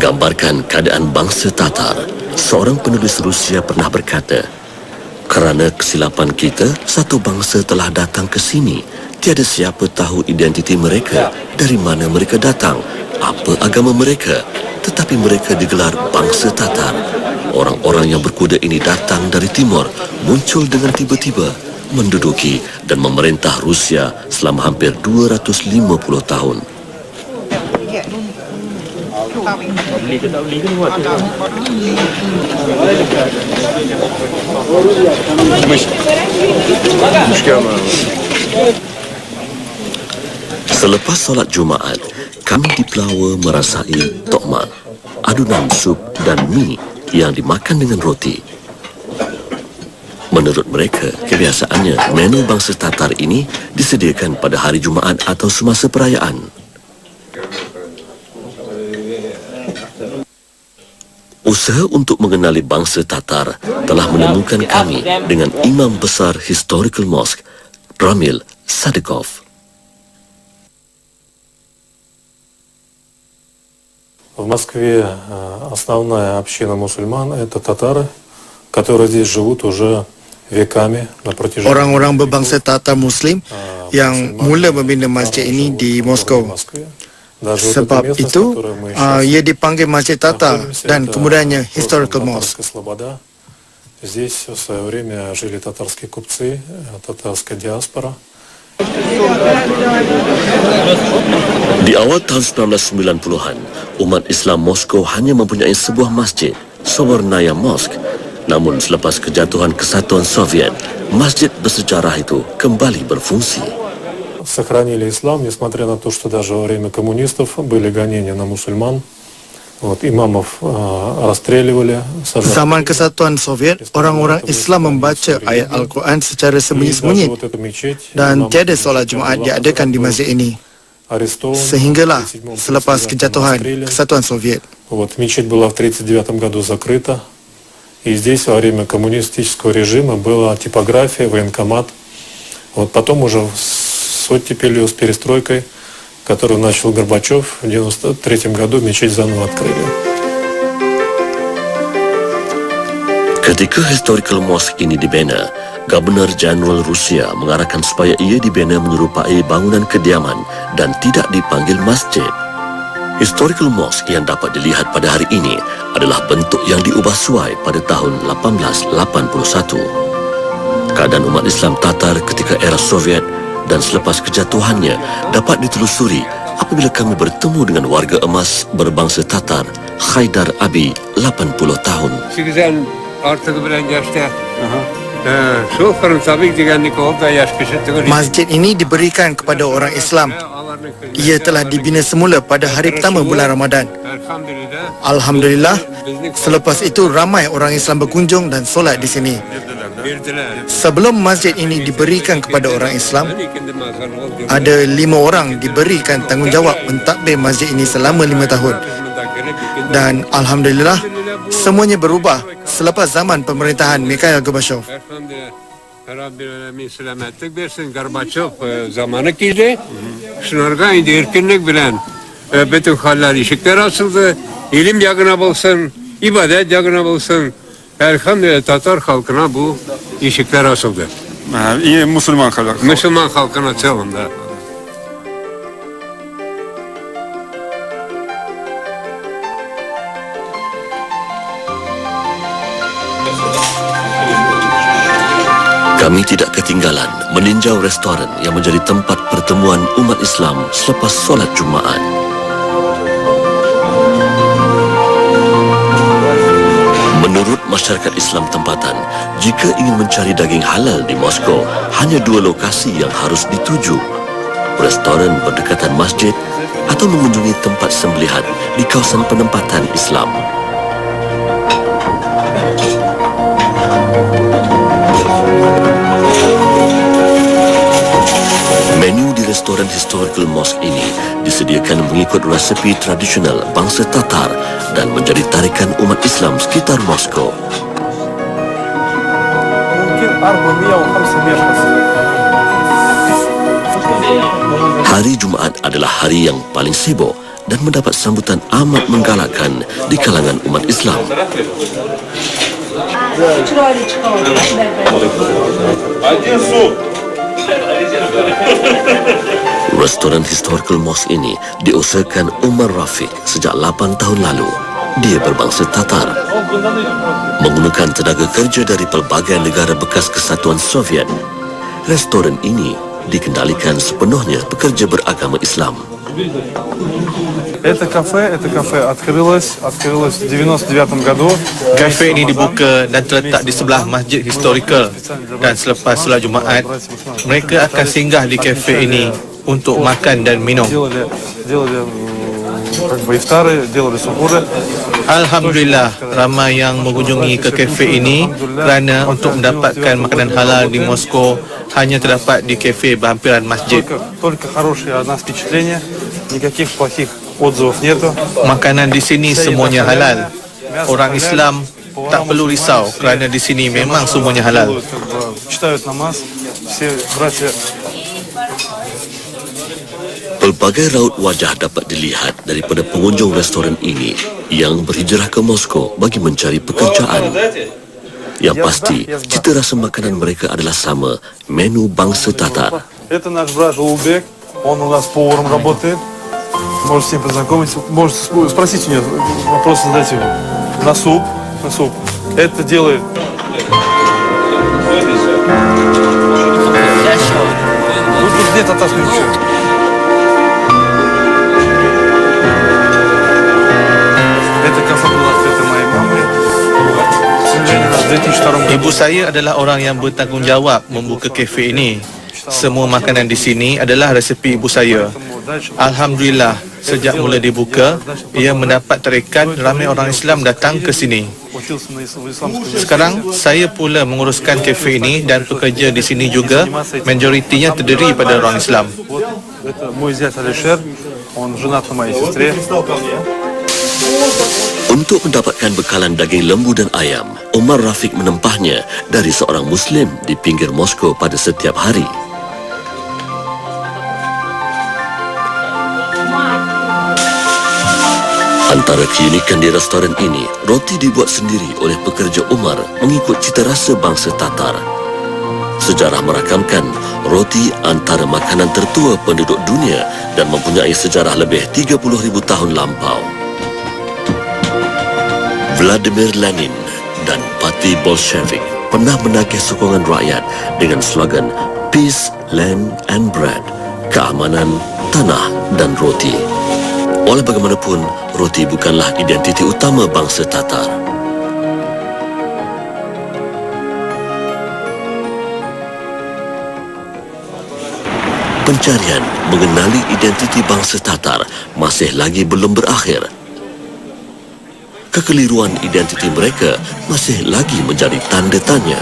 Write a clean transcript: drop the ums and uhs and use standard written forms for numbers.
menggambarkan keadaan bangsa Tatar. Seorang penulis Rusia pernah berkata, "Kerana kesilapan kita, satu bangsa telah datang ke sini. Tiada siapa tahu identiti mereka, dari mana mereka datang, apa agama mereka. Tetapi mereka digelar bangsa Tatar. Orang-orang yang berkuda ini datang dari timur, muncul dengan tiba-tiba, menduduki dan memerintah Rusia selama hampir 250 tahun. Selepas solat Jumaat, kami di Pelawa merasai tokmak, adunan sup dan mi yang dimakan dengan roti. Menurut mereka, kebiasaannya menu bangsa Tatar ini disediakan pada hari Jumaat atau semasa perayaan. Usaha untuk mengenali bangsa Tatar telah menemukan kami dengan Imam Besar Historical Mosque, Ramil Sadikov. В Москве основная община мусульман – это татары, которые здесь живут уже веками на протяжении... Orang-orang berbangsa Tatar Muslim yang mula membina masjid ini di Moskow. Sebab itu, ia dipanggil Masjid Tatar dan kemudiannya Historical Mosque. Здесь в свое время жили татарские купцы, татарская диаспора. Di awal tahun 1990-an, umat Islam Moskow hanya mempunyai sebuah masjid, Sobornaya Mosque. Namun selepas kejatuhan Kesatuan Soviet, masjid bersejarah itu kembali berfungsi. Сохранили ислам, несмотря на то, что даже во время коммунистов были гонения на мусульман. Имамов расстреливали. Zaman Kesatuan Soviet, orang-orang Islam membaca ayat Al-Quran secara sembunyi-sembunyi dan tiada solat Jumaat diadakan di masjid ini. Sehinggalah selepas kejatuhan Kesatuan Soviet. Мечеть была в 1939 году закрыта. И здесь во время коммунистического режима была типография, военкомат. Потом уже с оттепелью, с перестройкой, которую начал Горбачев, в 1993 году мечеть заново открыли. Ketika Historical Mosque ini dibina, Gubernur Jeneral Rusia mengarahkan supaya ia dibina menyerupai bangunan kediaman dan tidak dipanggil masjid. Historical Mosque yang dapat dilihat pada hari ini adalah bentuk yang diubah suai pada tahun 1881. Keadaan umat Islam Tatar ketika era Soviet dan selepas kejatuhannya dapat ditelusuri apabila kami bertemu dengan warga emas berbangsa Tatar, Haydar Abi, 80 tahun. Masjid ini diberikan kepada orang Islam. Ia telah dibina semula pada hari pertama bulan Ramadan. Alhamdulillah, selepas itu ramai orang Islam berkunjung dan solat di sini. Sebelum masjid ini diberikan kepada orang Islam, ada 5 orang diberikan tanggungjawab mentadbir masjid ini selama 5 tahun. Dan Alhamdulillah, semuanya berubah selepas zaman pemerintahan Mikhail Gorbachev. Selametlik versin Gorbachev zamanı girdi. Şunlarga indi erkinlik bilen bütün haller ışıklar açıldı. İlim yagına bulsun, ibadet yagına bulsun. Elhamdülillah Tatar halkına bu ışıklar açıldı. İyi Müslüman halkına. Müslüman halkına çalındı. Kami tidak ketinggalan meninjau restoran yang menjadi tempat pertemuan umat Islam selepas solat Jumaat. Menurut masyarakat Islam tempatan, jika ingin mencari daging halal di Moskow, hanya 2 lokasi yang harus dituju. Restoran berdekatan masjid atau mengunjungi tempat sembelihan di kawasan penempatan Islam. Menu di restoran Historical Mosque ini disediakan mengikut resepi tradisional bangsa Tatar dan menjadi tarikan umat Islam sekitar Moskow. Hari Jumaat adalah hari yang paling sibuk dan mendapat sambutan amat menggalakkan di kalangan umat Islam. Restoran Historical Mosque ini diusahakan Umar Rafiq sejak 8 tahun lalu. Dia berbangsa Tatar. Menggunakan tenaga kerja dari pelbagai negara bekas Kesatuan Soviet, restoran ini dikendalikan sepenuhnya pekerja beragama Islam. Это кафе открылось в 99 году. Kafe ini dibuka dan terletak di sebelah Masjid Historical, dan selepas solat Jumaat, mereka akan singgah di kafe ini untuk makan dan minum. Делали как бы ифтары, делали сухуры. Alhamdulillah, ramai yang mengunjungi ke kafe ini kerana untuk mendapatkan makanan halal di Moskow hanya terdapat di kafe berhampiran masjid. Только хорошие от нас впечатления, никаких плохих отзывов нету. Makanan di sini semuanya halal. Orang Islam tak perlu risau kerana di sini memang semuanya halal. Читают намаз, все братья. Pelbagai raut wajah dapat dilihat daripada pengunjung restoran ini yang berhijrah ke Moskow bagi mencari pekerjaan. Yang pasti, cita rasa makanan mereka adalah sama, menu bangsa Tatar. Это наш брат Улбек, он у нас поваром работает. Можете с ним познакомиться, можете спросить у него, вопросы задать ему. На суп. Это делает. Тут нет татарского ничего. Это кафе было открыто моей мамой. К сожалению, в 2002 году. Ibu saya adalah orang yang bertanggungjawab membuka kafe ini. Semua makanan di sini adalah resepi ibu saya. Alhamdulillah, sejak mula dibuka, ia mendapat terikat ramai orang Islam datang ke sini. Sekarang, saya pula menguruskan kafe ini dan pekerja di sini juga, majoritinya terdiri pada orang Islam. Это мой зять Алишер, он женат на моей сестре. Untuk mendapatkan bekalan daging lembu dan ayam, Umar Rafiq menempahnya dari seorang Muslim di pinggir Moskow pada setiap hari. Antara keunikan di restoran ini, roti dibuat sendiri oleh pekerja Umar mengikut cita rasa bangsa Tatar. Sejarah merakamkan roti antara makanan tertua penduduk dunia dan mempunyai sejarah lebih 30,000 tahun lampau. Vladimir Lenin dan Parti Bolshevik pernah menagih sokongan rakyat dengan slogan Peace, Land and Bread, keamanan, tanah dan roti. Oleh bagaimanapun, roti bukanlah identiti utama bangsa Tatar. Pencarian mengenali identiti bangsa Tatar masih lagi belum berakhir. Kekeliruan identiti mereka masih lagi menjadi tanda tanya.